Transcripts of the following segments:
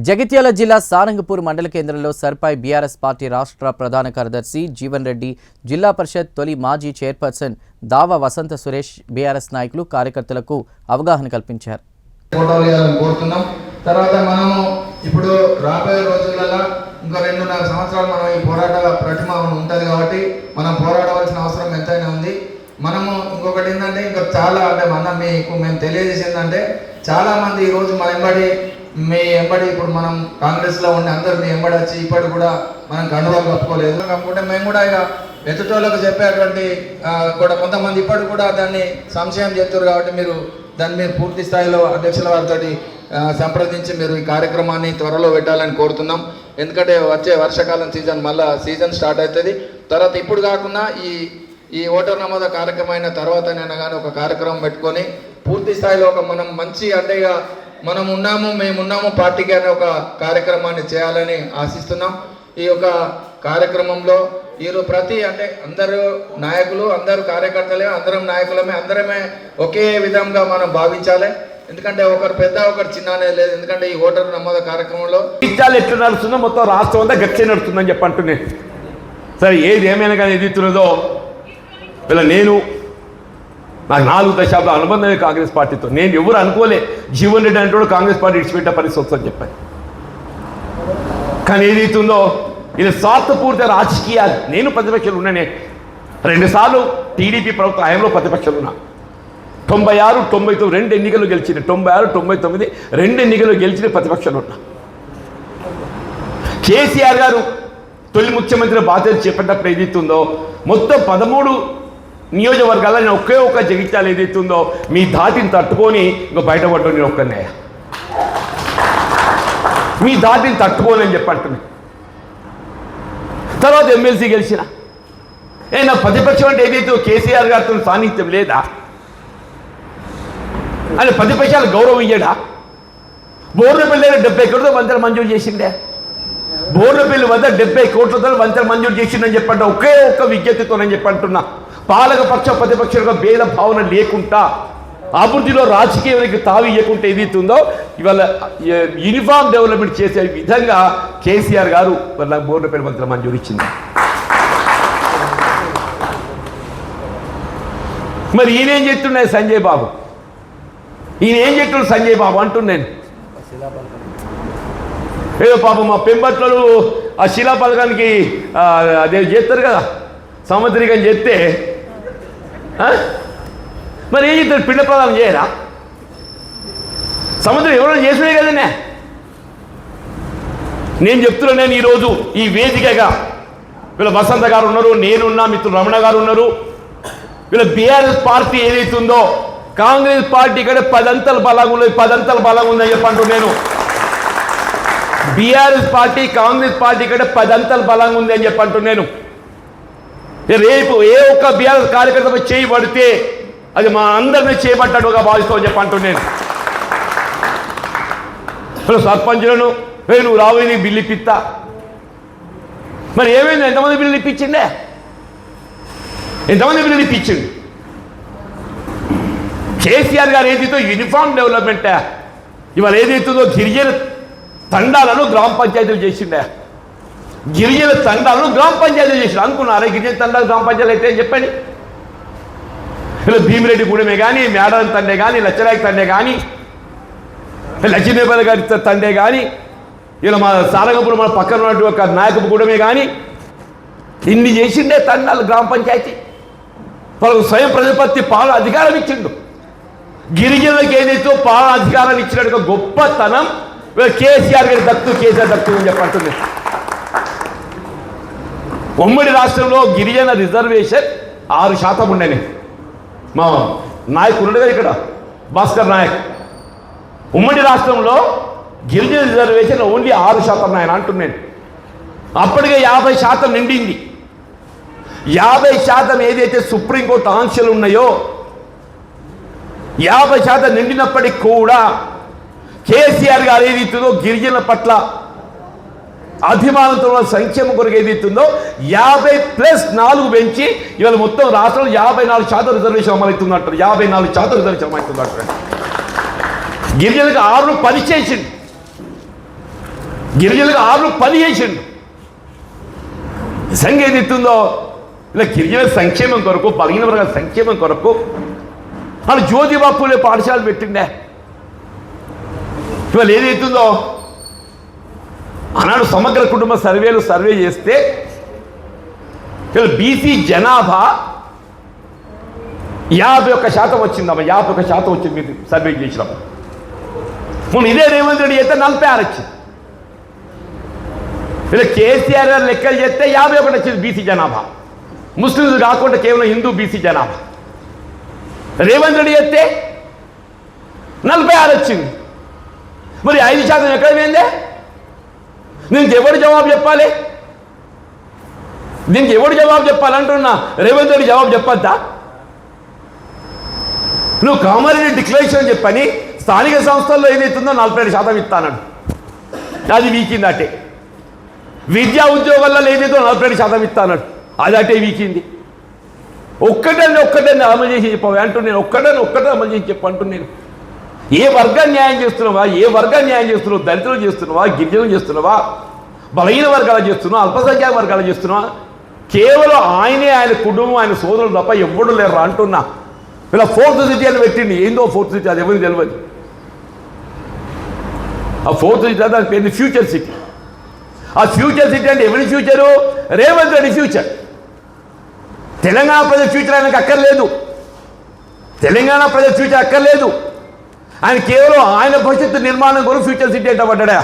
జగిత్యాల జిల్లా సారంగపూర్ మండల కేంద్రంలో సర్పై బీఆర్ఎస్ పార్టీ రాష్ట్ర ప్రధాన కార్యదర్శి జీవన్ రెడ్డి, జిల్లా పరిషత్ తొలి మాజీ చైర్పర్సన్ దావా వసంత సురేష్ బీఆర్ఎస్ నాయకులు కార్యకర్తలకు అవగాహన కల్పించారు. తర్వాత మనము ఇప్పుడు రాబోయే రోజులలో ఇంకా 2.5 సంవత్సరాలు మనం ఈ పోరాట ప్రతిమ ఉంటుంది కాబట్టి మనం పోరాడవలసిన అవసరం ఎంతైనా ఉంది. మనము ఇంకొకటి ఏంటంటే ఇంకా చాలా అంటే మేము తెలియజేసిందంటే చాలా మంది ఈరోజు మీ ఎంబడి ఇప్పుడు మనం కాంగ్రెస్లో ఉండి అందరూ మీ ఎంబడి వచ్చి ఇప్పటి కూడా మనం కండువాలు కప్పుకోలేదు. కాకపోతే మేము కూడా ఇక ఎదుటోళ్ళకు చెప్పేటువంటి కూడా కొంతమంది ఇప్పటి కూడా దాన్ని సంశయం చేస్తారు కాబట్టి మీరు దాని మీద పూర్తి స్థాయిలో అధ్యక్షుల వారితో సంప్రదించి మీరు ఈ కార్యక్రమాన్ని త్వరలో పెట్టాలని కోరుతున్నాం. ఎందుకంటే వచ్చే వర్షాకాలం సీజన్ స్టార్ట్ అవుతుంది. తర్వాత ఇప్పుడు కాకుండా ఈ ఓటర్ నమోదు కార్యక్రమం అయిన తర్వాతనైనా కానీ ఒక కార్యక్రమం పెట్టుకొని పూర్తి స్థాయిలో మనం మంచి అంటే ఇక మేమున్నాము పార్టీకి అనే ఒక కార్యక్రమాన్ని చేయాలని ఆశిస్తున్నాం. ఈ యొక్క కార్యక్రమంలో ప్రతి అంటే అందరూ నాయకులు, అందరూ కార్యకర్తలే, అందరం నాయకులమే, అందరమే ఒకే విధంగా మనం భావించాలి. ఎందుకంటే ఒకరు పెద్ద ఒకరు చిన్న అనేది లేదు. ఎందుకంటే ఈ ఓటర్ నమోదు కార్యక్రమంలో ఎట్లా నడుస్తుందో మొత్తం రాష్ట్రం అంతా గట్టి నడుస్తుందని చెప్పంటున్నాను. సరే ఏది ఏమైనా కానీ ఎదుగుతున్నదో ఇలా నాకు 4 దశాబ్దాల అనుబంధమే కాంగ్రెస్ పార్టీతో. నేను ఎవరు అనుకోలే జీవన్ రెడ్డి అంటే కాంగ్రెస్ పార్టీ ఇడిచిపెట్టే పరిస్థితి వస్తుందని చెప్పాను. కానీ ఏదైతుందో ఇది స్వార్థపూరిత రాజకీయాలు. నేను ప్రతిపక్షాలు ఉన్నానే 2 సార్లు టీడీపీ ప్రభుత్వ హయాంలో ప్రతిపక్షాలు ఉన్నా. 96, 99 2 ఎన్నికలు గెలిచిన, 96, 99 2 ఎన్నికలు గెలిచిన ప్రతిపక్షాలు ఉన్నా. కేసీఆర్ గారు తొలి ముఖ్యమంత్రి బాధ్యత చేపట్టినప్పుడు ఏదైతుందో మొత్తం 13 నియోజకవర్గాల్లో నేను ఒక్క జగిత్యాల ఏదైతుందో మీ ధాటిని తట్టుకొని ఇంకా బయటపడ్డా నేను ఒక్కనే మీ ధాటిని తట్టుకోని అని చెప్పంటున్నాను. తర్వాత ఎమ్మెల్సీ గెలిచిన నా ప్రతిపక్షం అంటే ఏదైతే కేసీఆర్ గారితో సాన్నిహిత్యం లేదా అని ప్రతిపక్షాలు గౌరవం ఇయ్యడా? బోర్నపల్లి 70 కోట్లతో వంతెన మంజూరు చేసిండే. బోర్నపల్లి వద్ద 70 కోట్లతో వంతెన మంజూరు చేసిండని చెప్పంటే ఒక్క విజ్ఞతతోనని చెప్పంటున్నా. పాలకపక్ష ప్రతిపక్షాలుగా భేద భావన లేకుండా అభివృద్ధిలో రాజకీయానికి తావి ఇవ్వకుంటే ఏదైతుందో ఇవాళ యూనిఫామ్ డెవలప్మెంట్ చేసే విధంగా కేసీఆర్ గారు వాళ్ళ బోర్నపల్లి వంతెన మంజూరు ఇచ్చింది. మరి ఈయనేం చెప్తున్నాయి సంజయ్ బాబు, ఈయన ఏం చెప్తున్నాడు సంజయ్ బాబు అంటున్నాను. ఏదో పాపం మా పెంబట్లలో ఆ శిలా పథకానికి అదే చేస్తారు కదా సంవత్సరికం చెప్తే మరి ఏం చెప్తారు? పిండ ప్రదానం చేయరా? సముద్రం ఎవరైనా చేసినాయి కదనే. నేను చెప్తున్నాను ఈరోజు ఈ వేదికగా వీళ్ళ వసంత గారు ఉన్నారు, నేనున్నా, మిత్రులు రమణ గారు ఉన్నారు. వీళ్ళ బీఆర్ఎస్ పార్టీ ఏదైతుందో కాంగ్రెస్ పార్టీ కంటే 10 అంతలు బలంగా ఉన్నది, 10 అంతలు బలంగా ఉందని చెప్పంటూ నేను బీఆర్ఎస్ పార్టీ కాంగ్రెస్ పార్టీ కంటే 10 అంతలు బలంగా ఉంది అని చెప్పంటూ నేను రేపు ఏ ఒక్క బీఆర్ఎస్ కార్యకర్తపై చేయబడితే అది మా అందరినీ చేయబడ్డాడుగా భావిస్తామని చెప్పంటూ నేను సర్పంచులను నువ్వు రావు నీ బిల్లు ఇప్పిస్తా. మరి ఏమైంది? ఎంతమంది బిల్లులు ఇప్పించిండే? ఎంతమంది బిల్లులు ఇప్పించింది? కేసీఆర్ గారు ఏదైతే యూనిఫామ్ డెవలప్మెంట్ ఇవాళ ఏదైతుందో గిరిజన తండాలను గ్రామ పంచాయతీలు చేసిండే. గిరిజన తండాలను గ్రామ పంచాయతీలు చేసిండు. అనుకున్నారా గిరిజన తండాలు గ్రామ పంచాయతీలు అయితే అని చెప్పండి. ఇలా భీమిరెడ్డి గూడెమే కానీ, మేడారం తండే కానీ, లచ్చరాయి తండే కానీ, లక్ష్మీపల్లి గారి తండే కానీ, ఇలా మా సారంగపురం మన పక్కన ఉన్నటువంటి ఒక నాయకపు గూడెమే కానీ ఇన్ని చేసిండే తండాలు గ్రామ పంచాయతీ. వాళ్ళకు స్వయం ప్రతిపత్తి పాలన అధికారం ఇచ్చిండు. గిరిజనులకు ఏదైతే పాలన అధికారాన్ని ఇచ్చినట్టుగా గొప్పతనం కేసీఆర్ గారి కేసీఆర్ దక్కు అని చెప్పంటుంది. ఉమ్మడి రాష్ట్రంలో గిరిజన రిజర్వేషన్ 6% ఉండేది. మా నాయకుడు ఉండగా ఇక్కడ భాస్కర్ నాయక్ ఉమ్మడి రాష్ట్రంలో గిరిజన రిజర్వేషన్ ఓన్లీ 6% ఆయన అంటున్నాను. అప్పటికే 50% నిండింది. 50% ఏదైతే సుప్రీంకోర్టు ఆంక్షలు ఉన్నాయో 50% నిండినప్పటికీ కూడా కేసీఆర్ గారు ఏదైతుందో గిరిజనుల పట్ల అభిమానంతో సంక్షేమం కొరకు ఏదైతుందో 50+4 పెంచి ఇవాళ మొత్తం రాష్ట్రంలో 54% రిజర్వేషన్ అమలవుతుందంటారు. 54% రిజర్వేషన్ అమలవుతుందంటారు. గిరిజనులకు 6 10 చేసింది. గిరిజనులకు 6 పని చేసిండు. నిజంగా ఏదైతుందో ఇలా గిరిజనుల సంక్షేమం కొరకు, బలహీన వర్గాల సంక్షేమం కొరకు వాళ్ళు జ్యోతిబా పూలే పాఠశాలలు పెట్టిండే. ఇవాళ ఏదైతుందో ఆనాడు సమగ్ర కుటుంబ సర్వే చేస్తే ఇవాళ బీసీ జనాభా 51% వచ్చిందమ్మా. 51% వచ్చింది మీరు సర్వే చేసినప్పుడు. మొన్న ఇదే రేవంత్ రెడ్డి అయితే 46 వచ్చింది. ఇలా కేసీఆర్ గారు లెక్కలు చేస్తే 51 వచ్చింది బీసీ జనాభా. ముస్లింలు కాకుండా కేవలం హిందూ బీసీ జనాభా. రేవంత్ రెడ్డి చేస్తే 46 వచ్చింది. మరి 5% ఎక్కడ పోయిందే? దీనికి ఎవరు జవాబు చెప్పాలి? దీనికి ఎవరు జవాబు చెప్పాలంటున్నా? రేవంత్ రెడ్డి జవాబు చెప్పద్దా? నువ్వు కామారెడ్డి డిక్లరేషన్ చెప్పని స్థానిక సంస్థల్లో ఏదైతుందో 47% ఇస్తానడు. అది వీకింది అటే. విద్యా ఉద్యోగాల్లో ఏదైతే 47% ఇస్తానడు. అది అటే వీకింది. ఒక్కటే అమలు చేసి చెప్పావు అంటూ నేను ఒక్కటే అమలు చేసి చెప్పు అంటూ నేను. ఏ వర్గాన్ని న్యాయం చేస్తున్నావా? ఏ వర్గాన్ని న్యాయం చేస్తున్నావు? దళితులు చేస్తున్నావా? గిరిజనులు చేస్తున్నావా? బలహీన వర్గాలు చేస్తున్నావా? అల్పసంఖ్యాక వర్గాలు చేస్తున్నావా? కేవలం ఆయనే, ఆయన కుటుంబం, ఆయన సోదరులు తప్ప ఎవ్వడు లేరు అంటున్నా. ఇలా 4th సిటీ అని పెట్టింది. ఏందో 4th సిటీ, అది ఎవరికి తెలియదు. ఆ 4th సిటీ దాని పేరు ఫ్యూచర్ సిటీ. ఆ ఫ్యూచర్ సిటీ అంటే ఎవరి ఫ్యూచరు? రేవంత్ రెడ్డి ఫ్యూచర్. తెలంగాణ ప్రజల ఫ్యూచర్ ఆయనకు అక్కర్లేదు. తెలంగాణ ప్రజల ఫ్యూచర్ అక్కర్లేదు. ఆయన కేవలం ఆయన భవిష్యత్తు నిర్మాణం కొరకు ఫ్యూచర్ సిటీ అంటే పడ్డా.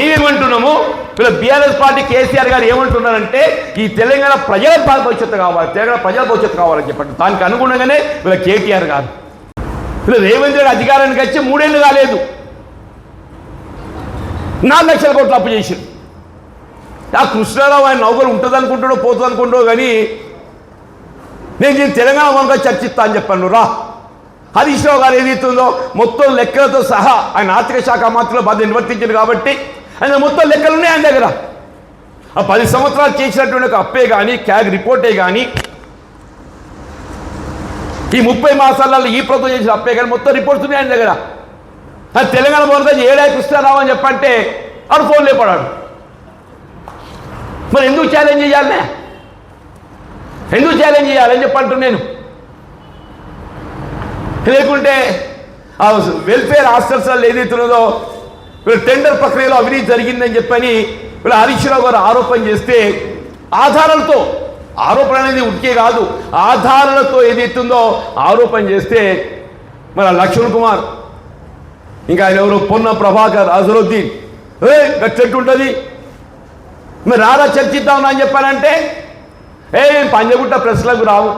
ఏమేమంటున్నాము? వీళ్ళ బీఆర్ఎస్ పార్టీ కేసీఆర్ గారు ఏమంటున్నారంటే ఈ తెలంగాణ ప్రజల భవిష్యత్తు కావాలి, తెలంగాణ ప్రజల భవిష్యత్తు కావాలని చెప్పండి. దానికి అనుగుణంగానే వీళ్ళ కేటీఆర్ గారు వీళ్ళ రేవంత్ రెడ్డి అధికారానికి వచ్చి 3 ఏళ్ళు కాలేదు, 4 లక్షల కోట్లు అప్పు చేసింది. ఆ కృష్ణారావు ఆయన నౌకరు ఉంటుంది అనుకుంటాడో పోతుంది అనుకుంటాడో కానీ నేను దీన్ని తెలంగాణ వంక చర్చిస్తా అని చెప్పాను. రా హరీష్ రావు గారు ఏదైతుందో మొత్తం లెక్కలతో సహా ఆయన ఆర్థిక శాఖ మంత్రులు బాధ్యత నిర్వర్తించారు కాబట్టి ఆయన మొత్తం లెక్కలు ఉన్నాయి ఆయన దగ్గర. ఆ 10 సంవత్సరాలు చేసినటువంటి ఒక అప్పే కానీ, క్యాగ్ రిపోర్టే కానీ, ఈ 30 మాసాలలో ఈ ప్రభుత్వం చేసిన అప్పే కానీ మొత్తం రిపోర్ట్స్ ఉన్నాయి ఆయన దగ్గర. అది తెలంగాణ భవన్ ఏడాది కృష్ణారావు అని చెప్పంటే ఆడు ఫోన్ లేపడాడు. మరి ఎందుకు ఛాలెంజ్ చేయాలనే? ఎందుకు ఛాలెంజ్ చేయాలని చెప్పంటు నేను. లేకుంటే ఆ వెల్ఫేర్ హాస్టల్స్లో ఏదైతున్నదో టెండర్ ప్రక్రియలో అవినీతి జరిగిందని చెప్పని వీళ్ళు హరీష్ రావు గారు ఆరోపణ చేస్తే ఆధారాలతో, ఆరోపణ అనేది ఉడికే కాదు, ఆధారాలతో ఏదైతుందో ఆరోపణ చేస్తే మరి లక్ష్మణ్ కుమార్ ఇంకా ఆయన ఎవరు పొన్న ప్రభాకర్, అజరుద్దీన్ గట్టెట్టు ఉంటుంది మరి రారా చర్చిద్దాం అని చెప్పానంటే పంజగుట్ట ప్రెస్ క్లబ్ రావు.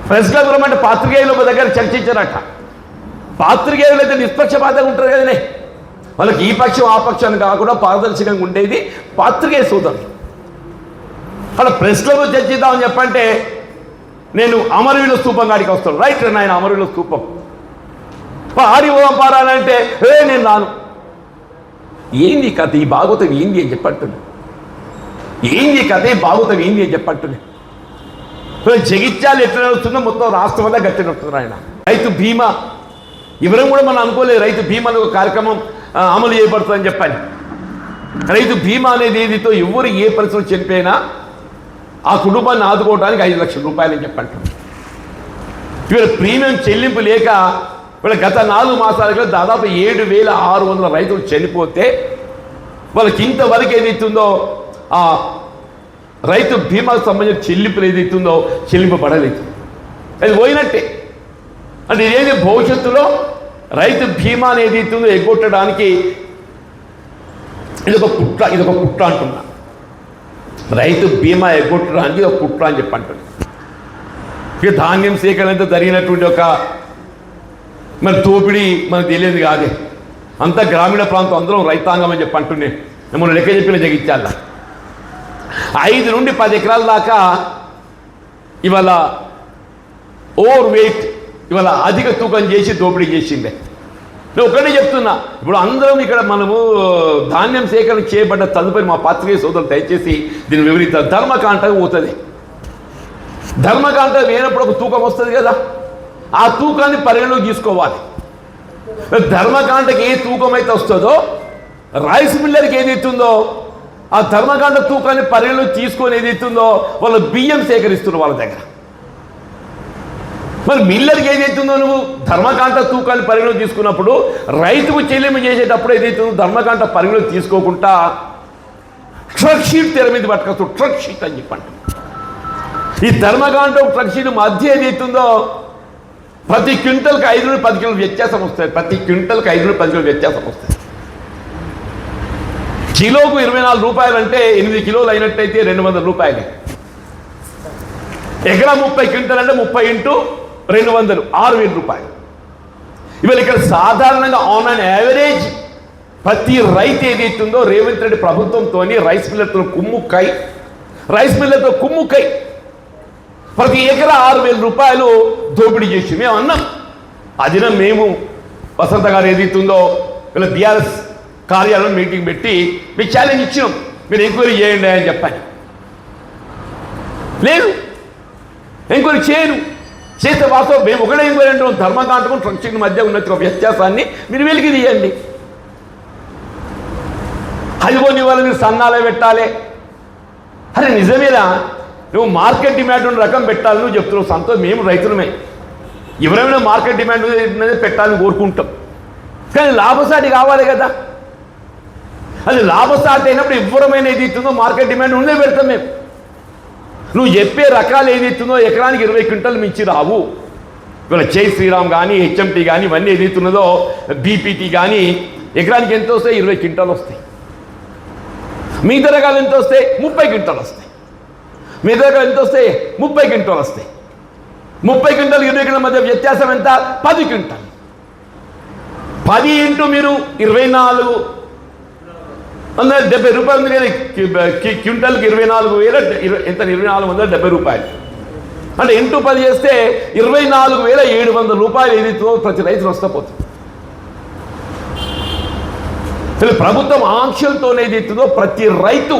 ప్రెస్ క్లబ్ రమ్మంటే పాత్రికేయుల దగ్గర చర్చించారట. పాత్రికేయులు అయితే నిష్పక్షపాతంగా ఉంటారు కదనే, వాళ్ళకి ఈ పక్షం ఆ పక్షాన్ని కాకుండా పారదర్శకంగా ఉండేది పాత్రికేయ సోదరులు. అలా ప్రెస్ క్లబ్ చర్చిద్దామని చెప్పంటే నేను అమరవీరుల స్తూపం కాడికి వస్తాను. రైట్ నాయన అమరవీరుల స్తూపం ఆడి పారాలంటే నేను రాను. ఏంది కథ? ఈ భాగవతం ఏంది అని చెప్పంటున్నా. ఏంది కథ? ఈ భాగవతం ఏంది అని చెప్పంటున్నా. జగిత్యాలు ఎట్లా నడుస్తుందో మొత్తం రాష్ట్రం వల్ల గట్టి నడుస్తున్నారు ఆయన. రైతు బీమా ఇవ్వడం కూడా మనం అనుకోలేదు. రైతు బీమా అనే ఒక కార్యక్రమం అమలు చేయబడుతుందని చెప్పాలి. రైతు బీమా అనేది ఏదితో ఎవరు ఏ పరిస్థితులు చనిపోయినా ఆ కుటుంబాన్ని ఆదుకోవడానికి 5 లక్షల రూపాయలు అని చెప్పంటారు. ఇవాళ ప్రీమియం చెల్లింపు లేక వీళ్ళ గత 4 మాసాలుగా దాదాపు 7,600 రైతులు చనిపోతే వాళ్ళకి ఇంతవరకు ఏదైతుందో ఆ రైతు బీమాకు సంబంధించిన చెల్లింపులు ఏదైతుందో చెల్లింపబడలేదు. అది పోయినట్టే. అంటే ఇదేది భవిష్యత్తులో రైతు బీమాని ఏదైతుందో ఎగ్గొట్టడానికి ఇదొక కుట్ర అంటున్నా. రైతు బీమా ఎగ్గొట్టడానికి ఒక కుట్ర అని చెప్పి అంటున్నా. ఇక ధాన్యం సేకరణతో జరిగినటువంటి ఒక మరి దోపిడీ మనకు తెలియదు కాదే. అంతా గ్రామీణ ప్రాంతం అందరం రైతాంగం అని చెప్పి అంటున్నాను. మనం లెక్క చెప్పిన జగిత్యాల 5 నుండి 10 ఎకరాల దాకా ఇవాళ ఓవర్ వెయిట్, ఇవాళ అధిక తూకం చేసి దోపిడీ చేసిందే. నేను ఒకటే చెప్తున్నా, ఇప్పుడు అందరం ఇక్కడ మనము ధాన్యం సేకరణ చేయబడ్డ తదుపరి మా పాత్రికేయ సోదరులు దయచేసి దీన్ని వివరిస్తారు. ధర్మకాంటకు పోతుంది. ధర్మకాంట వేసినప్పుడు ఒక తూకం వస్తుంది కదా, ఆ తూకాన్ని పరిగణలోకి తీసుకోవాలి. ధర్మకాంటకి ఏ తూకం అయితే వస్తుందో రైస్ మిల్లర్కి ఏదైతుందో ఆ ధర్మకాండ తూకాన్ని పరిగణలో తీసుకొని ఏదైతుందో వాళ్ళు బియ్యం సేకరిస్తున్నారు వాళ్ళ దగ్గర. మరి మిల్లర్కి ఏదైతుందో నువ్వు ధర్మకాంట తూకాన్ని పరిగణలో తీసుకున్నప్పుడు రైతుకు చెల్లింపు చేసేటప్పుడు ఏదైతుందో ధర్మకాంట పరిగణలో తీసుకోకుండా ట్రక్ షీట్ తెర మీద పట్టుకొస్తూ ట్రక్ షీట్ అని చెప్పండి. ఈ ధర్మకాంట ట్రక్ షీట్ మధ్య ఏదైతుందో ప్రతి క్వింటల్కి 5 నుండి 10 కిలోలు వ్యత్యాసం వస్తుంది. ప్రతి క్వింటల్కి 5 నుండి 10 కిలోలు వ్యత్యాసం వస్తుంది. కిలోకు 24 రూపాయలు అంటే 8 కిలోలు అయినట్టయితే 200 రూపాయలు. ఎకరా 30 క్వింటల్ అంటే 30 ఇంటూ 200 6,000 రూపాయలు. ఇవాళ ఇక్కడ సాధారణంగా ఆన్ అన్ యావరేజ్ ప్రతి రైతు ఏదైతుందో రేవంత్ రెడ్డి ప్రభుత్వంతో రైస్ మిల్లర్తో కుమ్ముక్కై ప్రతి ఎకరా 6,000 రూపాయలు దోపిడీ చేసి మేము అన్నాం. అదిన మేము వసంత గారు ఏదైతుందో వీళ్ళ బీఆర్ఎస్ కార్యాలయం మీటింగ్ పెట్టి మీకు ఛాలెంజ్ ఇచ్చినాం, మీరు ఎంక్వైరీ చేయండి అని చెప్పాను. లేదు, ఎంక్వైరీ చేయను. చేస్తే వాస్తవం మేము ఒకటే ఎంక్వైరీ అంటాం, ధర్మకాండకు ట్రక్ మధ్య ఉన్న వ్యత్యాసాన్ని మీరు వెలికి తీయండి. అదిగోని వాళ్ళు మీరు సన్నాలే పెట్టాలి. అరే నిజమేనా, నువ్వు మార్కెట్ డిమాండ్ ఉన్న రకం పెట్టాలి నువ్వు చెప్తున్నావు, సంతోషం. మేము రైతులమే, ఎవరైనా మార్కెట్ డిమాండ్ పెట్టాలని కోరుకుంటాం. కానీ లాభసాటి కావాలి కదా. అది లాభసాటి అయినప్పుడు ఎవరమైనా ఏది ఇస్తుందో మార్కెట్ డిమాండ్ ఉండే పెడతాం మేము. నువ్వు చెప్పే రకాలు ఏది ఇస్తుందో ఎకరానికి 20 క్వింటల్ మించి రావు. ఇవాళ జై శ్రీరామ్ కానీ హెచ్ఎంటీ కానీ ఇవన్నీ ఏది ఇస్తున్నదో బీపీటీ కానీ ఎకరానికి ఎంత వస్తాయి? 20 క్వింటాలు వస్తాయి. మిగతా రకాలు ఎంత వస్తాయి? 30 క్వింటాలు వస్తాయి. మిగతా రకాలు ఎంత వస్తాయి? 30 క్వింటాలు వస్తాయి. 30 క్వింటాలు 20 క్వింటాల మధ్య వ్యత్యాసం ఎంత? 10 క్వింటాల్. 10 ఇంటూ మీరు 24 70 రూపాయలు ఉంది కదా క్వింటల్కి. 24,000 ఎంత? 2,470 రూపాయలు. అంటే ఇంటూ 10 చేస్తే 24,700 రూపాయలు ఏదైతుందో ప్రతి రైతు నష్టపోతుంది. ప్రభుత్వం ఆంక్షలతోనే ఏదైతుందో ప్రతి రైతు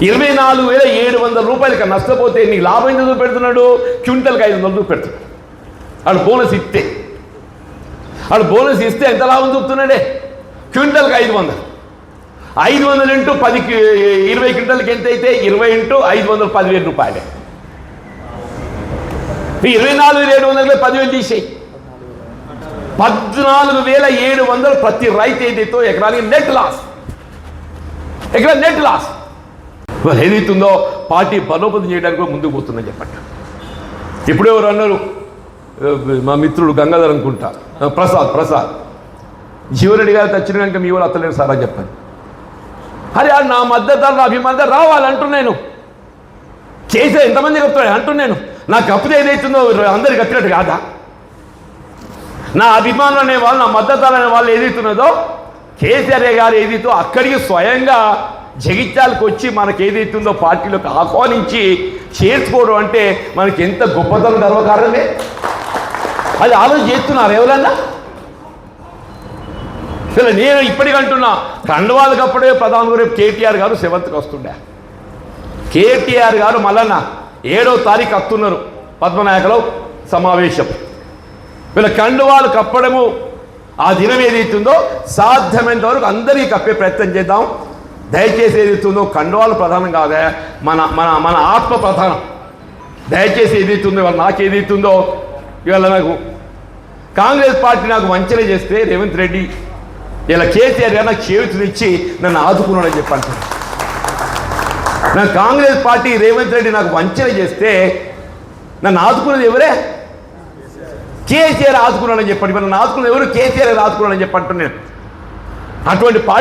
24,700 రూపాయలకి నష్టపోతే నీకు లాభం ఎందుకు పెడుతున్నాడు? క్వింటల్కి 500 పెడుతున్నాడు. వాడు బోనస్ ఇస్తే ఎంత లాభం చూపుతున్నాడే? క్వింటల్కి 500. 500 ఇంటూ 10కి 20 క్వింటల్కి ఎంత అయితే? 20 ఇంటూ 500 10,000 రూపాయలే. 24,700 10,000 తీసేయి. 14,700 ప్రతి రైతు ఏదైతే ఎకరానికి నెట్ లాస్. ఏదైతుందో పార్టీ బలోపేతం చేయడానికి కూడా ముందుకు పోతుందని చెప్పండి. ఇప్పుడు ఎవరు అన్నారు? మా మిత్రుడు గంగాధర్ అనుకుంటా, ప్రసాద్ జీవరెడ్డి గారు తెచ్చిన కనుక మీ వాళ్ళు అత్తలేరు సార్ అని చెప్పాను. అరే నా మద్దతు నా అభిమతం రావాలంటున్నాను. చేసే ఎంతమంది కప్పుతాడు అంటున్నాను. నా కప్పితే ఏదైతుందో అందరికి కప్పినట్టు కాదా? నా అభిమానులు అనే వాళ్ళు, నా మద్దతు అనే వాళ్ళు ఏదైతున్నదో కేసీఆర్ గారు ఏదైతే అక్కడికి స్వయంగా జగిత్యాలకు వచ్చి మనకి ఏదైతుందో పార్టీలోకి ఆహ్వానించి చేర్చుకోవడం అంటే మనకి ఎంత గొప్పతనం, గర్వకారణమే. అది ఆలోచన చేస్తున్నారు ఎవరన్నా? సరే నేను ఇప్పటికంటున్నా, కండువాళ్ళకి అప్పుడే ప్రధాని రేపు కేటీఆర్ గారు 7th వస్తుండే. కేటీఆర్ గారు మళ్ళన్న 7వ తారీఖు వస్తున్నారు పద్మనాయకలో సమావేశం. వీళ్ళ కండువాలు కప్పడము ఆ దినం ఏదైతుందో సాధ్యమైనంత వరకు అందరికీ కప్పే ప్రయత్నం చేద్దాం. దయచేసి ఏదైతుందో కండువాలు ప్రధానం కాదా, మన మన మన ఆత్మ ప్రధానం. దయచేసి ఏదైతుందో ఇవాళ నాకు ఏదైతుందో ఇవాళ నాకు కాంగ్రెస్ పార్టీ నాకు వంచన చేస్తే రేవంత్ రెడ్డి ఇలా కేసీఆర్ గారు నాకు చేతునిచ్చి నన్ను ఆదుకున్నాడని చెప్పండి. నాకు కాంగ్రెస్ పార్టీ రేవంత్ రెడ్డి నాకు వంచన చేస్తే నన్ను ఆదుకున్నది ఎవరే? కేసీఆర్ ఆదుకున్నాడని చెప్పండి. నన్ను ఆదుకున్నది ఎవరు? కేసీఆర్ ఆదుకున్నాడని చెప్పంటున్నాను. అటువంటి